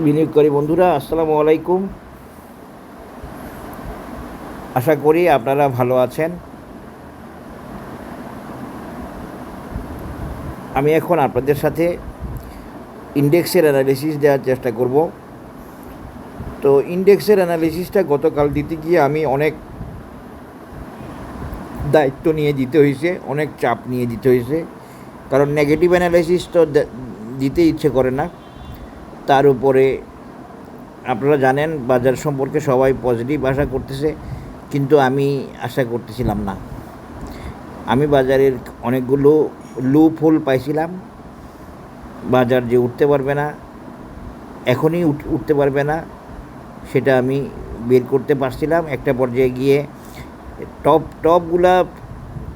বিনিয়োগকারী বন্ধুরা, আসসালামু আলাইকুম। আশা করি আপনারা ভালো আছেন। আমি এখন আপনাদের সাথে ইন্ডেক্সের অ্যানালিসিস দেওয়ার চেষ্টা করব। তো ইন্ডেক্সের অ্যানালিসিসটা গতকাল দিতে গিয়ে আমি অনেক দায়িত্ব নিয়ে দিতে হয়েছে, অনেক চাপ নিয়ে দিতে হয়েছে, কারণ নেগেটিভ অ্যানালিসিস তো দিতে ইচ্ছে করে না। তার উপরে আপনারা জানেন বাজার সম্পর্কে সবাই পজিটিভ আশা করতেছে, কিন্তু আমি আশা করতেছিলাম না। আমি বাজারের অনেকগুলো লুপ হোল পাইছিলাম। বাজার যে উঠতে পারবে না, এখনই উঠতে পারবে না, সেটা আমি বের করতে পারছিলাম। একটা পর্যায়ে গিয়ে টপগুলা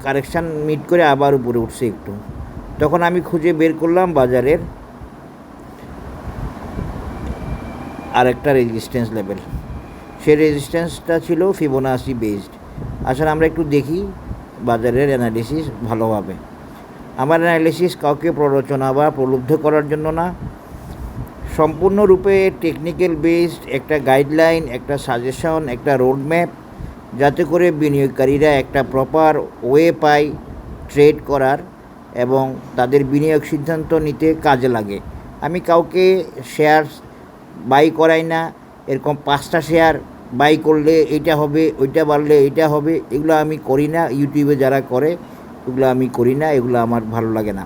কারেকশান মিট করে আবার উপরে উঠছে একটু। তখন আমি খুঁজে বের করলাম বাজারের আরেকটা রেজিস্ট্যান্স লেভেল। সেই রেজিস্ট্যান্সটা ছিল ফিবোনাচি বেসড। আসলে আমরা একটু দেখি বাজারের অ্যানালিসিস ভালোভাবে। আমার অ্যানালিসিস কাউকে প্ররোচনা বা প্রলুব্ধ করার জন্য না, সম্পূর্ণরূপে টেকনিক্যাল বেসড একটা গাইডলাইন, একটা সাজেশন, একটা রোডম্যাপ, যাতে করে বিনিয়োগকারীরা একটা প্রপার ওয়ে পায় ট্রেড করার এবং তাদের বিনিয়োগ সিদ্ধান্ত নিতে কাজে লাগে। আমি কাউকে শেয়ার বাই করাই না, এরকম 5টা শেয়ার বাই করলে এইটা হবে, ওইটা বাড়লে এইটা হবে, এগুলো আমি করি না। ইউটিউবে যারা করে ওগুলো আমি করি না, এগুলো আমার ভালো লাগে না।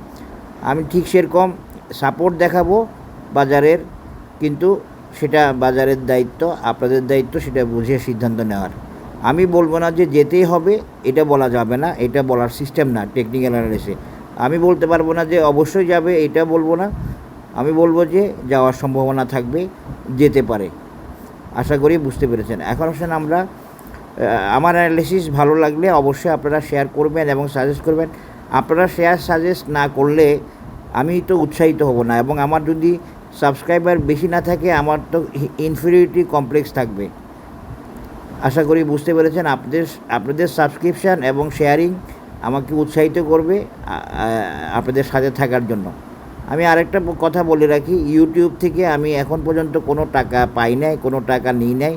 আমি ঠিক সেরকম সাপোর্ট দেখাবো বাজারের, কিন্তু সেটা বাজারের দায়িত্ব, আপনাদের দায়িত্ব সেটা বুঝে সিদ্ধান্ত নেওয়ার। আমি বলবো না যে যেতেই হবে, এটা বলা যাবে না, এটা বলার সিস্টেম না টেকনিক্যাল অ্যানালিসিসে। আমি বলতে পারবো না যে অবশ্যই যাবে, এটা বলবো না। আমি বলবো যে যাওয়ার সম্ভাবনা থাকবে, যেতে পারে। আশা করি বুঝতে পেরেছেন। এখন আসেন আমরা, আমার অ্যানালিসিস ভালো লাগলে অবশ্যই আপনারা শেয়ার করবেন এবং সাজেস্ট করবেন। আপনারা শেয়ার সাজেস্ট না করলে আমি তো উৎসাহিত হব না, এবং আমার যদি সাবস্ক্রাইবার বেশি না থাকে, আমার তো ইনফিরিয়রিটি কমপ্লেক্স থাকবে। আশা করি বুঝতে পেরেছেন। আপনাদের সাবস্ক্রিপশান এবং শেয়ারিং আমাকে উৎসাহিত করবে আপনাদের সাথে থাকার জন্য। আমি আরেকটা কথা বলে রাখি, ইউটিউব থেকে আমি এখন পর্যন্ত কোনো টাকা পাই নাই, কোনো টাকা নিই নাই,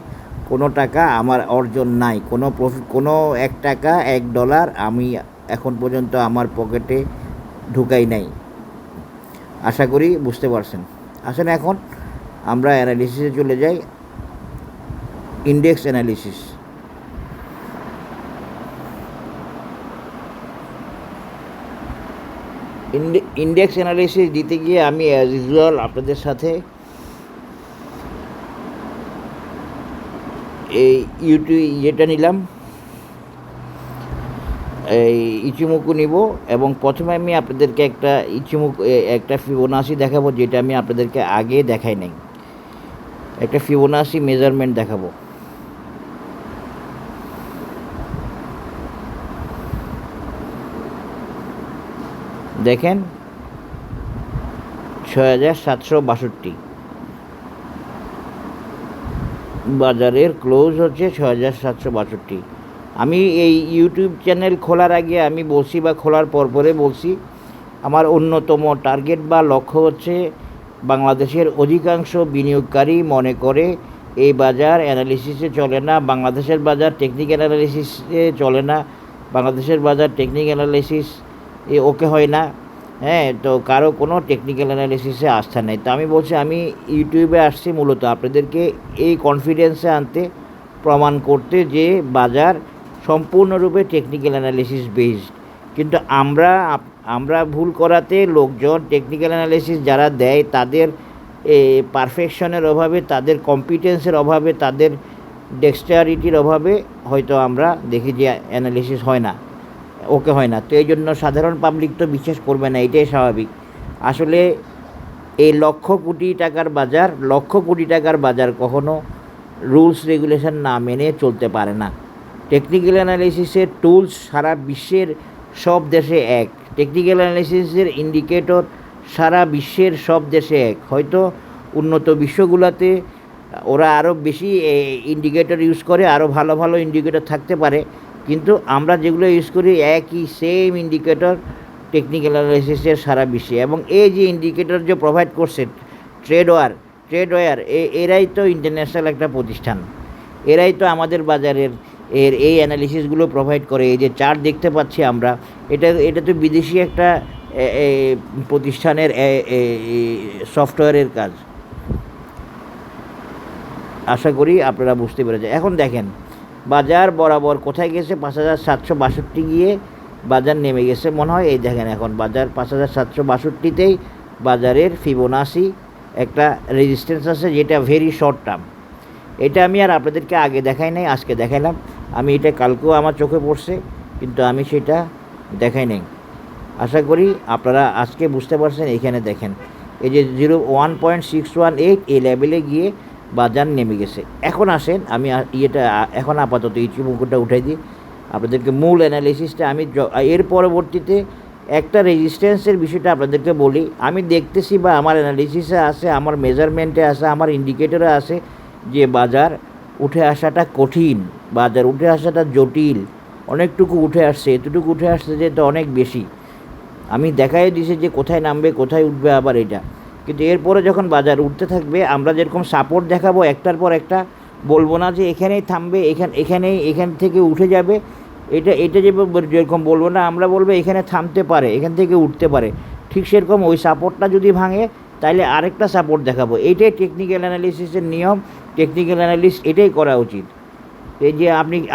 কোনো টাকা আমার অর্জন নাই, কোনো প্রফিট, কোনো $1, $1 আমি এখন পর্যন্ত আমার পকেটে ঢুকাই নাই। আশা করি বুঝতে পারছেন। আসেন এখন আমরা অ্যানালিসিসে চলে যাই। Index analysis. ইন্ডেক্স অ্যানালিসিস দিতে গিয়ে আমি অ্যাজ ইউজুয়াল আপনাদের সাথে এই যেটা নিলাম, এই ইচিমুকু নিব, এবং প্রথমে আমি আপনাদেরকে একটা ফিবোনাচি দেখাবো, যেটা আমি আপনাদেরকে আগে দেখাই নাই। একটা ফিবোনাচি মেজারমেন্ট দেখাবো। দেখেন 6762, বাজারের ক্লোজ হচ্ছে 6762। আমি এই ইউটিউব চ্যানেল খোলার আগে আমি বলছি, বা খোলার পরে বলছি, আমার অন্যতম টার্গেট বা লক্ষ্য হচ্ছে বাংলাদেশের অধিকাংশ বিনিয়োগকারী মনে করে এই বাজার অ্যানালিসিসে চলে না, বাংলাদেশের বাজার টেকনিক্যাল অ্যানালিসিসে চলে না, বাংলাদেশের বাজার টেকনিক্যাল অ্যানালিসিস ওকে হয় না। হ্যাঁ, তো কারো কোনো টেকনিক্যাল অ্যানালিসিসে আস্থা নেই। তো আমি বলছি, আমি ইউটিউবে আসছি মূলত আপনাদেরকে এই কনফিডেন্সে আনতে, প্রমাণ করতে যে বাজার সম্পূর্ণরূপে টেকনিক্যাল অ্যানালিসিস বেসড। কিন্তু আমরা ভুল করাতে লোকজন টেকনিক্যাল অ্যানালিসিস যারা দেয়, তাদের পারফেকশনের অভাবে, তাদের কম্পিটেন্সের অভাবে, তাদের ডেক্সটারিটির অভাবে হয়তো আমরা দেখি যে অ্যানালিসিস হয় না, ওকে হয় না। তো এই জন্য সাধারণ পাবলিক তো বিশ্বাস করবে না, এটাই স্বাভাবিক। আসলে এই লক্ষ কোটি টাকার বাজার কখনো রুলস রেগুলেশন না মেনে চলতে পারে না। টেকনিক্যাল অ্যানালিসিসের টুলস সারা বিশ্বের সব দেশে এক, টেকনিক্যাল অ্যানালিসিসের ইন্ডিকেটর সারা বিশ্বের সব দেশে এক। হয়তো উন্নত বিশ্বগুলোতে ওরা আরও বেশি ইন্ডিকেটর ইউজ করে, আরও ভালো ভালো ইন্ডিকেটর থাকতে পারে, কিন্তু আমরা যেগুলো ইউজ করি একই সেম ইন্ডিকেটর টেকনিক্যাল অ্যানালিসিসের সারা বিশ্বে। এবং এই যে ইন্ডিকেটর যে প্রোভাইড করছে ট্রেডওয়্যার এরাই তো ইন্টারন্যাশনাল একটা প্রতিষ্ঠান, এরাই তো আমাদের বাজারের এই অ্যানালিসিসগুলো প্রোভাইড করে। এই যে চার্ট দেখতে পাচ্ছি আমরা, এটা তো বিদেশি একটা প্রতিষ্ঠানের সফটওয়্যারের কাজ। আশা করি আপনারা বুঝতে পেরেছেন। এখন দেখেন বাজার বরাবর কোথায় গেছে, 5762 গিয়ে বাজার নেমে গেছে মনে হয়। এই দেখেন এখন বাজার 5762তেই বাজারের ফিবোনাসি একটা রেজিস্ট্যান্স আছে, যেটা ভেরি শর্ট টার্ম। এটা আমি আর আপনাদেরকে আগে দেখাই নাই, আজকে দেখাইলাম। আমি এটা কালকেও আমার চোখে পড়ছে, কিন্তু আমি সেটা দেখাই নাই। আশা করি আপনারা আজকে বুঝতে পারছেন। এখানে দেখেন এই যে 1.618 এই লেভেলে গিয়ে বাজার নেমে গেছে। এখন আসেন আমি এখন আপাতত ইচিমুকুটা উঠাই দিই, আপনাদেরকে মূল অ্যানালিসিসটা আমি এর পরবর্তীতে একটা রেজিস্ট্যান্সের বিষয়টা আপনাদেরকে বলি। আমি দেখতেছি বা আমার অ্যানালিসিসে আছে, আমার মেজারমেন্টে আছে, আমার ইন্ডিকেটরে আছে যে বাজার উঠে আসাটা কঠিন, বাজার উঠে আসাটা জটিল। অনেকটুকু উঠে আসছে, এতটুকু উঠে আসছে যে এটা অনেক বেশি। আমি দেখাই দিয়েছি যে কোথায় নামবে কোথায় উঠবে আবার এটা। কিন্তু এরপরে যখন বাজার উঠতে থাকবে, আমরা যেরকম সাপোর্ট দেখাবো একটার পর একটা, বলবো না যে এখানেই থামবে, এখান থেকে উঠে যাবে। এটা যেরকম বলবো না, আমরা বলবো এখানে থামতে পারে, এখান থেকে উঠতে পারে। ঠিক সেরকম ওই সাপোর্টটা যদি ভাঙে তাহলে আরেকটা সাপোর্ট দেখাবো। এইটাই টেকনিক্যাল অ্যানালিসিসের নিয়ম। টেকনিক্যাল অ্যানালিস্ট এটাই করা উচিত। এই যে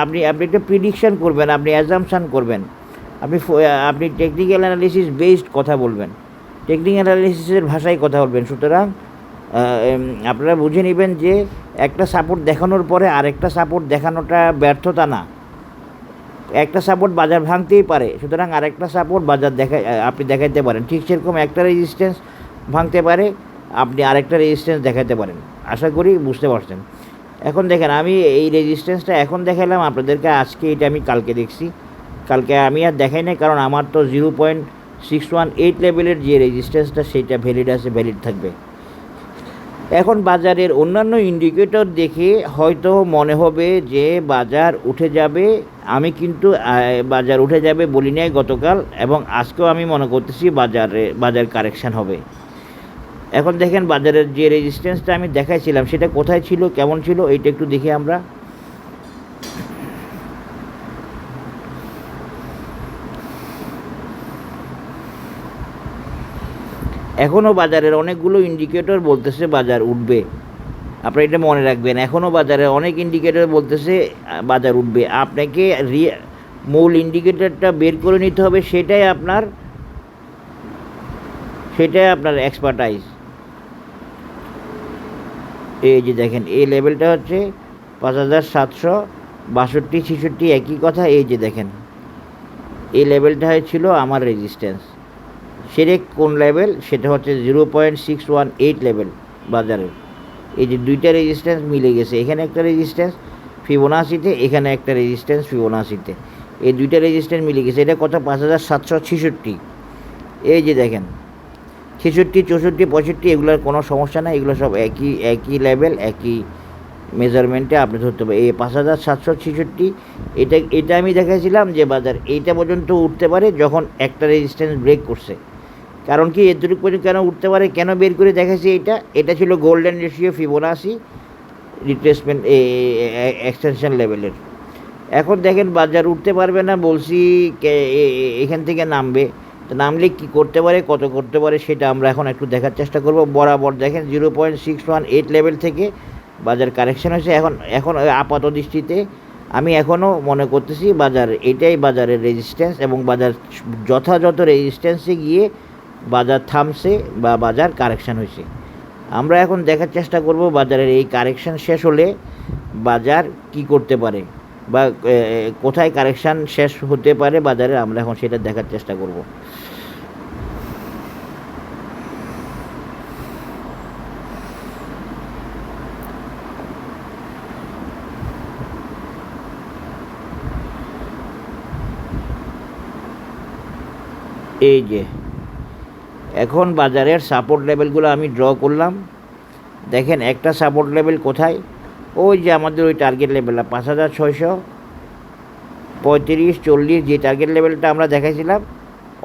আপনি একটা প্রিডিকশান করবেন, আপনি অ্যাজাম্পশান করবেন, আপনি টেকনিক্যাল অ্যানালিসিস বেসড কথা বলবেন, টেকনিক্যাল অ্যানালিসিসের ভাষায় কথা বলবেন। সুতরাং আপনারা বুঝে নেবেন যে একটা সাপোর্ট দেখানোর পরে আরেকটা সাপোর্ট দেখানোটা ব্যর্থতা না। একটা সাপোর্ট বাজার ভাঙতেই পারে, সুতরাং আরেকটা সাপোর্ট বাজার আপনি দেখাইতে পারেন। ঠিক সেরকম একটা রেজিস্ট্যান্স ভাঙতে পারে, আপনি আরেকটা রেজিস্ট্যান্স দেখাতে পারেন। আশা করি বুঝতে পারছেন। এখন দেখেন আমি এই রেজিস্ট্যান্সটা এখন দেখালাম আপনাদেরকে, আজকে এটা আমি কালকে দেখছি। কালকে আমি আর দেখাই নাই, কারণ আমার তো 0.618 লেভেলের যে রেজিস্ট্যান্সটা সেইটা ভ্যালিড আছে, ভ্যালিড থাকবে। এখন বাজারের অন্যান্য ইন্ডিকেটর দেখে হয়তো মনে হবে যে বাজার উঠে যাবে। আমি কিন্তু বাজার উঠে যাবে বলি নাই গতকাল, এবং আজকেও আমি মনে করতেছি বাজার কারেকশান হবে। এখন দেখেন বাজারের যে রেজিস্ট্যান্সটা আমি দেখাইছিলাম সেটা কোথায় ছিল, কেমন ছিল, এইটা একটু দেখি আমরা। এখনও বাজারের অনেকগুলো ইন্ডিকেটর বলতেছে বাজার উঠবে। আপনারা এটা মনে রাখবেন, এখনও বাজারে অনেক ইন্ডিকেটর বলতেছে বাজার উঠবে। আপনাকে মূল ইন্ডিকেটরটা বের করে নিতে হবে, সেটাই আপনার এক্সপার্টাইজ। এই যে দেখেন এই লেভেলটা হচ্ছে 5762, 66 একই কথা। এই যে দেখেন এই লেভেলটা ছিল আমার রেজিস্ট্যান্স। সেটা কোন লেভেল, সেটা হচ্ছে 0.618 লেভেল বাজারের। এই যে দুইটা রেজিস্ট্যান্স মিলে গেছে, এখানে একটা রেজিস্ট্যান্স ফিবোনাসিতে, এখানে একটা রেজিস্ট্যান্স ফিবোনাসিতে, এই দুইটা রেজিস্ট্যান্স মিলে গেছে। এটা কত, 5766। এই যে দেখেন 66, 64, 65 এগুলোর কোনো সমস্যা না, এগুলো সব একই লেভেল, একই মেজারমেন্টে আপনি ধরতে হবে। এই 5766 এটা আমি দেখাইছিলাম যে বাজার এইটা পর্যন্ত উঠতে পারে যখন একটা রেজিস্ট্যান্স ব্রেক করছে। কারণ কি এতটুকু পর্যন্ত কেন উঠতে পারে, কেন বের করে দেখাচ্ছি, এটা ছিল golden ratio Fibonacci retracement extension লেভেলের। এখন দেখেন বাজার উঠতে পারবে না বলছি, এখান থেকে নামবে। তো নামলে কী করতে পারে, কত করতে পারে, সেটা আমরা এখন একটু দেখার চেষ্টা করব। বরাবর দেখেন 0.618 লেভেল থেকে বাজার কারেকশন হয়েছে। এখন আপাত দৃষ্টিতে আমি এখনও মনে করতেছি এটাই বাজারের রেজিস্ট্যান্স, এবং বাজার যথাযথ রেজিস্ট্যান্সে গিয়ে বাজার থামছে বা বাজার কারেকশান হয়েছে। আমরা এখন দেখার চেষ্টা করব বাজারের এই কারেকশান শেষ হলে বাজার কি করতে পারে, বা কোথায় কারেকশান শেষ হতে পারে বাজারে, আমরা এখন সেটা দেখার চেষ্টা করব। এই যে এখন বাজারের সাপোর্ট লেভেলগুলো আমি ড্র করলাম। দেখেন একটা সাপোর্ট লেভেল কোথায়, ওই যে আমাদের ওই টার্গেট লেভেলটা 5635, 40, যে টার্গেট লেভেলটা আমরা দেখাইছিলাম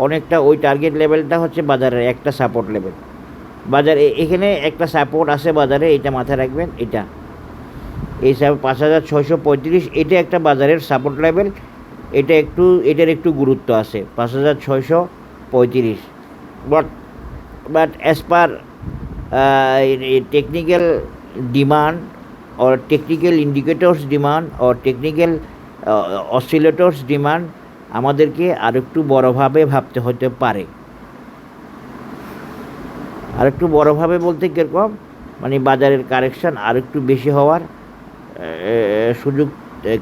অনেকটা, ওই টার্গেট লেভেলটা হচ্ছে বাজারের একটা সাপোর্ট লেভেল। বাজারে এখানে একটা সাপোর্ট আছে বাজারে, এটা মাথায় রাখবেন। এই 5635, এটা একটা বাজারের সাপোর্ট লেভেল। এটার একটু গুরুত্ব আছে 5635। But as per technical demand or technical indicators demand or technical oscillators demand আমাদেরকে আরেকটু বড়ভাবে ভাবতে হতে পারে। আরেকটু বড়ভাবে বলতে কীরকম, মানে বাজারের কারেকশান আরেকটু বেশি হওয়ার সুযোগ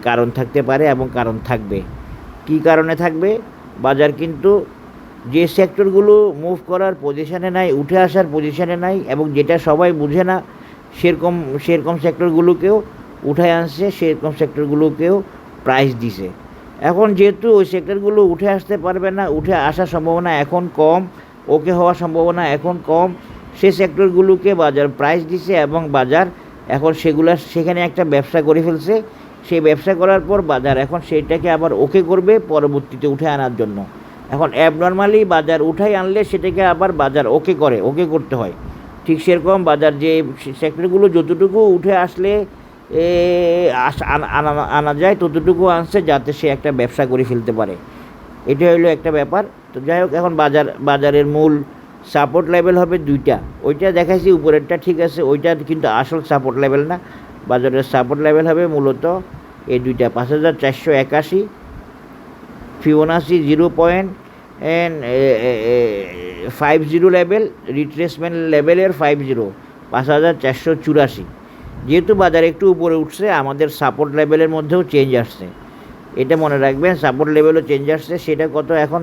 কারণ থাকতে পারে এবং কারণ থাকবে। কি কারণে থাকবে? বাজার কিন্তু যে সেক্টরগুলো মুভ করার পজিশানে নাই, উঠে আসার পজিশানে নাই, এবং যেটা সবাই বুঝে না সেরকম সেক্টরগুলোকেও উঠায় আনছে, সেরকম সেক্টরগুলোকেও প্রাইস দিছে। এখন যেহেতু ওই সেক্টরগুলো উঠে আসতে পারবে না, উঠে আসার সম্ভাবনা এখন কম, ওকে হওয়ার সম্ভাবনা এখন কম, সে সেক্টরগুলোকে বাজার প্রাইস দিছে এবং বাজার এখন সেখানে একটা ব্যবসা করে ফেলছে। সেই ব্যবসা করার পর বাজার এখন সেইটাকে আবার ওকে করবে পরবর্তীতে উঠে আনার জন্য। এখন অ্যাবনর্মালি বাজার উঠাই আনলে সেটাকে আবার বাজার ওকে করতে হয়। ঠিক সেরকম বাজার যে সেক্টরগুলো যতটুকু উঠে আসলে আনা যায় ততটুকু আনছে, যাতে সে একটা ব্যবসা করে ফেলতে পারে। এটা হলো একটা ব্যাপার। তো যাই হোক, এখন বাজারের মূল সাপোর্ট লেভেল হবে দুইটা। ওইটা দেখাইছি উপরেরটা, ঠিক আছে, ওইটা কিন্তু আসল সাপোর্ট লেভেল না। বাজারের সাপোর্ট লেভেল হবে মূলত এই দুইটা, 5481, ফিবোনাচি 0.50 লেভেল, রিট্রেসমেন্ট লেভেলের 5484। যেহেতু বাজার একটু উপরে উঠছে, আমাদের সাপোর্ট লেভেলের মধ্যেও চেঞ্জ আসছে, এটা মনে রাখবেন। সাপোর্ট লেভেলও চেঞ্জ আসছে। সেটা কত? এখন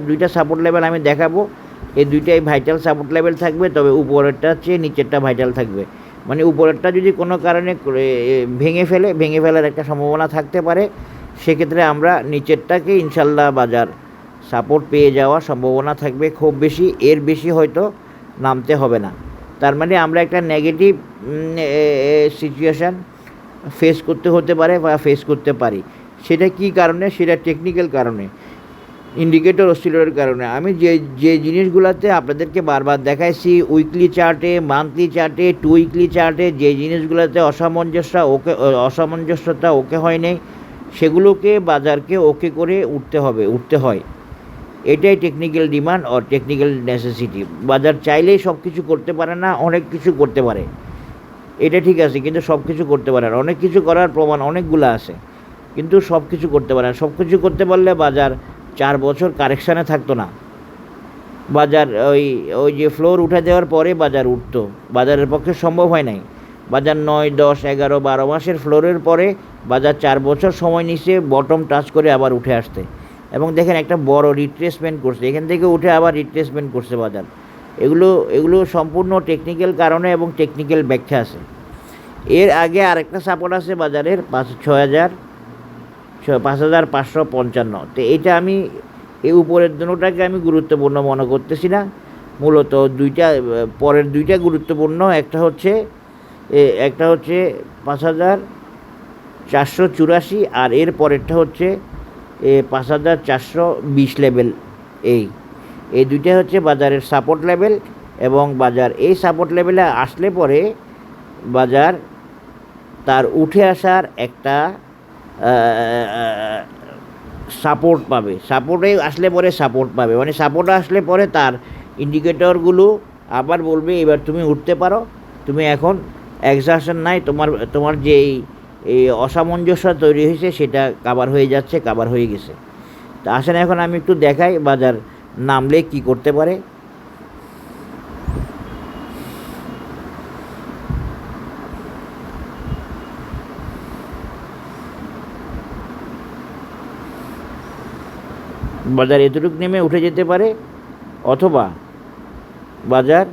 দুইটা সাপোর্ট লেভেল আমি দেখাবো। এই দুইটাই ভাইটাল সাপোর্ট লেভেল থাকবে, তবে উপরেরটা চেয়ে নিচেরটা ভাইটাল থাকবে। মানে উপরেরটা যদি কোনো কারণে ভেঙে ফেলার একটা সম্ভাবনা থাকতে পারে, সেক্ষেত্রে আমরা নিচেরটাকে ইনশাল্লাহ বাজার সাপোর্ট পেয়ে যাওয়ার সম্ভাবনা থাকবে খুব বেশি, এর বেশি হয়তো নামতে হবে না। তার মানে আমরা একটা নেগেটিভ সিচুয়েশান ফেস করতে হতে পারে বা ফেস করতে পারি। সেটা কি কারণে? সেটা টেকনিক্যাল কারণে, ইন্ডিকেটর অসিলেটরের কারণে। আমি যে জিনিসগুলোতে আপনাদেরকে বারবার দেখাইছি, উইকলি চার্টে, মান্থলি চার্টে, 2 উইকলি চার্টে, যে জিনিসগুলোতে অসামঞ্জস্যতা ওকে হয় নাই, সেগুলোকে বাজারকে ওকে করে উঠতে হয়। এটাই টেকনিক্যাল ডিমান্ড আর টেকনিক্যাল নেসেসিটি। বাজার চাইলেই সব কিছু করতে পারে না, অনেক কিছু করতে পারে, এটা ঠিক আছে, কিন্তু সব কিছু করতে পারে না। অনেক কিছু করার প্রমাণ অনেকগুলো আছে, কিন্তু সব কিছু করতে পারে না। সব কিছু করতে পারলে বাজার 4 বছর কারেকশানে থাকতো না। বাজার ওই যে ফ্লোর উঠে দেওয়ার পরে বাজার উঠতো, বাজারের পক্ষে সম্ভব হয় নাই। বাজার 9, 10, 11, 12 মাসের ফ্লোরের পরে বাজার 4 বছর সময় নিচ্ছে বটম টাচ করে আবার উঠে আসতে। এবং দেখেন একটা বড় রিট্রেসমেন্ট করছে, এখান থেকে উঠে আবার রিট্রেসমেন্ট করছে বাজার। এগুলো সম্পূর্ণ টেকনিক্যাল কারণে এবং টেকনিক্যাল ব্যাখ্যা আছে। এর আগে আরেকটা সাপোর্ট আছে বাজারের 5555। তো এটা আমি এই উপরের দুটোটাকে আমি গুরুত্বপূর্ণ মনে করতেছি না। মূলত পরের দুইটা গুরুত্বপূর্ণ। একটা হচ্ছে 5484, আর এর পরেরটা হচ্ছে 5420 লেভেল। এই দুইটা হচ্ছে বাজারের সাপোর্ট লেভেল, এবং বাজার এই সাপোর্ট লেভেলে আসলে পরে বাজার তার উঠে আসার একটা সাপোর্ট পাবে। মানে সাপোর্ট আসলে পরে তার ইন্ডিকেটরগুলো আবার বলবে এবার তুমি উঠতে পারো, তুমি এখন এক্সারশন নাই, তোমার যে এই অসামঞ্জস্য তৈরি হয়েছে সেটা কাভার হয়ে গেছে। তা আসেন এখন আমি একটু দেখাই বাজার নামলে কি করতে পারে। বাজার এতটুকু নেমে উঠে যেতে পারে, অথবা বাজার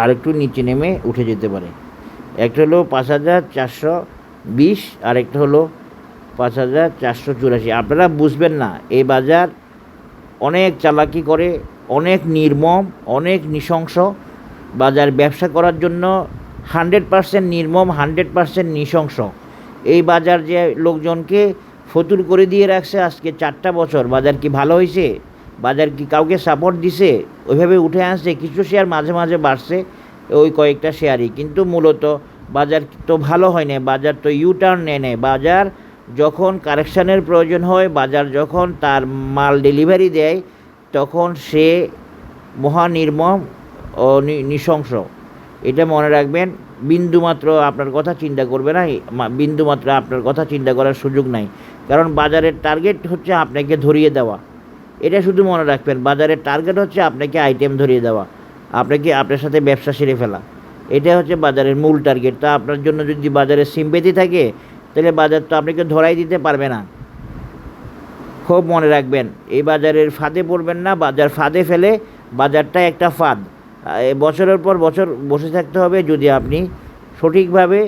আরেকটু নিচে নেমে উঠে যেতে পারে। একটা হলো 5420, আর একটা হলো 5484। আপনারা বুঝবেন না, এই বাজার অনেক চালাকি করে, অনেক নির্মম, অনেক নৃশংস। বাজার ব্যবসা করার জন্য 100% নির্মম, 100% নৃশংস। এই বাজার যে লোকজনকে ফতুর করে দিয়ে রাখছে আজকে 4টা বছর, বাজার কি ভালো হয়েছে? বাজার কি কাউকে সাপোর্ট দিছে? ওইভাবে উঠে আসছে, কিছু শেয়ার মাঝে মাঝে বাড়ছে, ওই কয়েকটা শেয়ারই, কিন্তু মূলত বাজার তো ভালো হয় না। বাজার তো ইউটার্ন নেয় নেয়। বাজার যখন কারেকশানের প্রয়োজন হয়, বাজার যখন তার মাল ডেলিভারি দেয়, তখন সে মহানির্মম ও নৃশংস। এটা মনে রাখবেন। বিন্দুমাত্র আপনার কথা চিন্তা করবে না, বিন্দুমাত্র আপনার কথা চিন্তা করার সুযোগ নাই। কারণ বাজারের টার্গেট হচ্ছে আপনাকে ধরিয়ে দেওয়া। এটা শুধু মনে রাখবেন, বাজারের টার্গেট হচ্ছে আপনাকে আইটেম ধরিয়ে দেওয়া, আপনাকে আপনার সাথে ব্যবসা সেরে ফেলা। এটা হচ্ছে বাজারের মূল টার্গেট। তা আপনার জন্য যদি বাজারে সিম্পেথি থাকে, তাহলে বাজার তো আপনাকে ধরাই দিতে পারবে না। খুব মনে রাখবেন, এই বাজারের ফাঁদে পড়বেন না। বাজার ফাঁদে ফেলে, বাজারটা একটা ফাঁদ। বছরের পর বছর বসে থাকতে হবে যদি আপনি সঠিকভাবে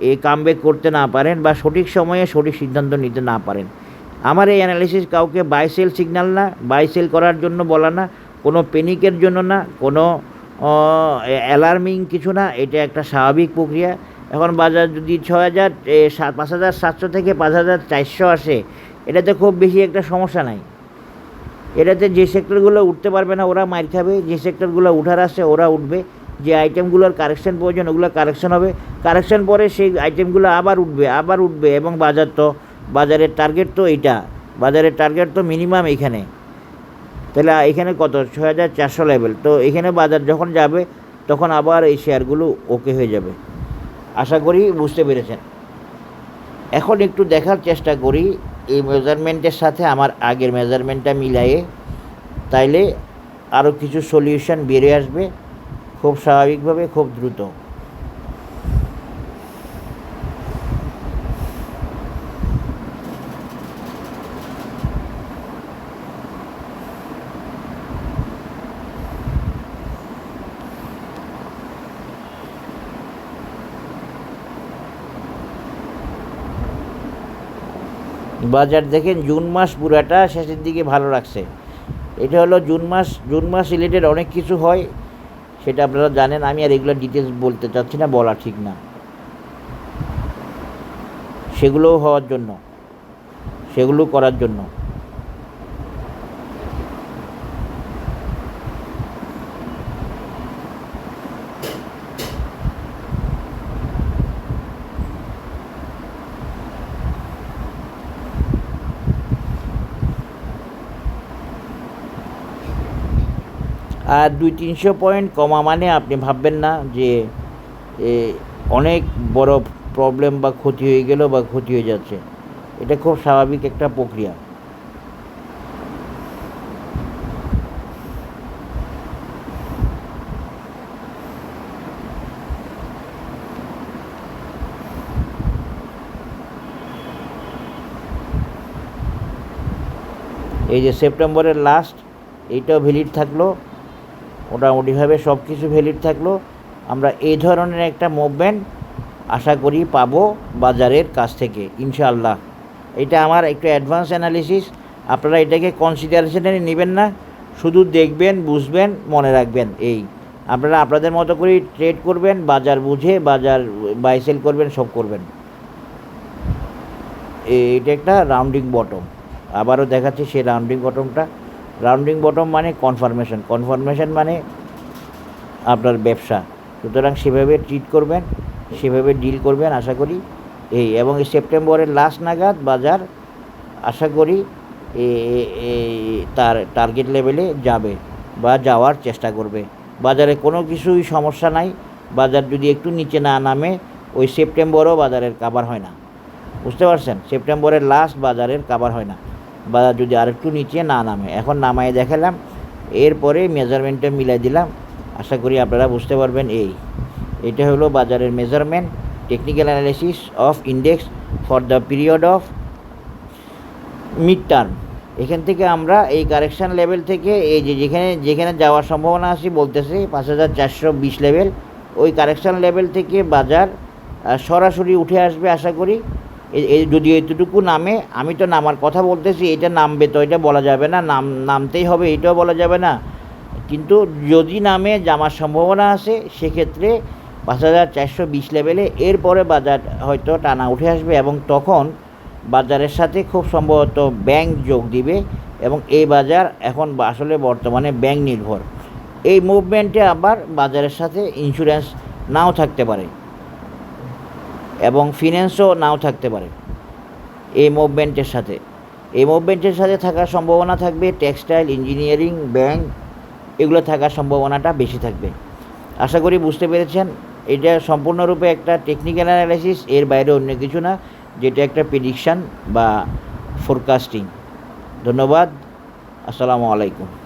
এই কামব্যাক করতে না পারেন বা সঠিক সময়ে সঠিক সিদ্ধান্ত নিতে না পারেন। আমার এই অ্যানালিসিস কাউকে বাই সেল সিগন্যাল না, বাই সেল করার জন্য বলা না, কোনো প্যানিকের জন্য না, কোনো অ্যালার্মিং কিছু না। এটা একটা স্বাভাবিক প্রক্রিয়া। এখন বাজার যদি 5,700 থেকে 5,400 আসে, এটাতে খুব বেশি একটা সমস্যা নাই। এটাতে যে সেক্টরগুলো উঠতে পারবে না ওরা মার খাবে, যে সেক্টরগুলো উঠার আসছে ওরা উঠবে। যে আইটেমগুলোর কারেকশন প্রয়োজন ওগুলো কারেকশন হবে, কারেকশন পরে সেই আইটেমগুলো আবার উঠবে এবং বাজারের টার্গেট তো এইটা, বাজারের টার্গেট তো মিনিমাম এইখানে। তাহলে এখানে কত? 6,400 লেভেল। তো এখানে বাজার যখন যাবে তখন আবার এই শেয়ারগুলো ওকে হয়ে যাবে। আশা করি বুঝতে পেরেছেন। এখন একটু দেখার চেষ্টা করি এই মেজারমেন্টের সাথে আমার আগের মেজারমেন্টটা মিলায়ে, তাইলে আরও কিছু সলিউশন বেরিয়ে আসবে খুব স্বাভাবিকভাবে, খুব দ্রুত। বাজার দেখেন জুন মাস পুরাটা শেষের দিকে ভালো রাখছে। এটা হলো জুন মাস রিলেটেড অনেক কিছু হয়, সেটা আপনারা জানেন। আমি আর এগুলো ডিটেলস বলতে চাচ্ছি না, বলা ঠিক না। সেগুলোও হওয়ার জন্য, সেগুলো করার জন্য আর 200-300 পয়েন্ট কমা মানে আপনি ভাববেন না যে অনেক বড় প্রবলেম বা ক্ষতি হয়ে গেল বা ক্ষতি হয়ে যাচ্ছে। এটা খুব স্বাভাবিক একটা প্রক্রিয়া। এই যে সেপ্টেম্বরের লাস্ট, এইটাও ভ্যালিড থাকলো, মোটামুটিভাবে সব কিছু ভ্যালিড থাকলো। আমরা এই ধরনের একটা মুভমেন্ট আশা করি পাবো বাজারের কাছ থেকে ইনশাআল্লাহ। এটা আমার একটু অ্যাডভান্স অ্যানালিসিস, আপনারা এটাকে কনসিডারেশনে নেবেন না, শুধু দেখবেন, বুঝবেন, মনে রাখবেন। এই আপনারা আপনাদের মতো করেই ট্রেড করবেন, বাজার বুঝে বাজার বাই সেল করবেন, সব করবেন। এটা একটা রাউন্ডিং বটম, আবারও দেখাচ্ছি সেই রাউন্ডিং বটমটা। রাউন্ডিং বটম মানে কনফার্মেশন মানে আপনার ব্যবসা। সুতরাং সেভাবে ট্রিট করবেন, সেভাবে ডিল করবেন আশা করি। এবং এই সেপ্টেম্বরের লাস্ট নাগাদ বাজার আশা করি তার টার্গেট লেভেলে যাবে বা যাওয়ার চেষ্টা করবে। বাজারে কোনো কিছুই সমস্যা নাই। বাজার যদি একটু নিচে না নামে, ওই সেপ্টেম্বরও বাজারের কাভার হয় না, বুঝতে পারছেন? সেপ্টেম্বরের লাস্ট বাজারের কাভার হয় না, বাজার যদি আরেকটু নিচে না নামে। এখন নামায় দেখালাম, এরপরে মেজারমেন্টটা মিলাই দিলাম, আশা করি আপনারা বুঝতে পারবেন। এটা হলো বাজারের measurement, technical analysis of index for the period of mid term. এখান থেকে আমরা এই কারেকশান লেভেল থেকে এই যে যেখানে যাওয়ার সম্ভাবনা আছে বলতেছে 5,420 লেভেল, ওই কারেকশান লেভেল থেকে বাজার সরাসরি উঠে আসবে আশা করি। যদি এতটুকু নামে, আমি তো নামার কথা বলতেছি, এটা নামবে তো এটা বলা যাবে না, নামতেই হবে এটাও বলা যাবে না, কিন্তু যদি নামে যাওয়ার সম্ভাবনা আছে সেক্ষেত্রে ৫,৪২০ লেভেলে এরপরে বাজার হয়তো টানা উঠে আসবে এবং তখন বাজারের সাথে খুব সম্ভবত ব্যাংক যোগ দিবে এবং এই বাজার এখন আসলে বর্তমানে ব্যাংক নির্ভর। এই মুভমেন্টে আবার বাজারের সাথে ইন্স্যুরেন্স নাও থাকতে পারে এবং ফিন্যান্সও নাও থাকতে পারে। এই মুভমেন্টের সাথে থাকার সম্ভাবনা থাকবে টেক্সটাইল, ইঞ্জিনিয়ারিং, ব্যাংক, এগুলো থাকার সম্ভাবনাটা বেশি থাকবে। আশা করি বুঝতে পেরেছেন। এটা সম্পূর্ণরূপে একটা টেকনিক্যাল অ্যানালাইসিস, এর বাইরে অন্য কিছু না, যেটা একটা প্রেডিকশান বা ফোরকাস্টিং। ধন্যবাদ। আসসালামু আলাইকুম।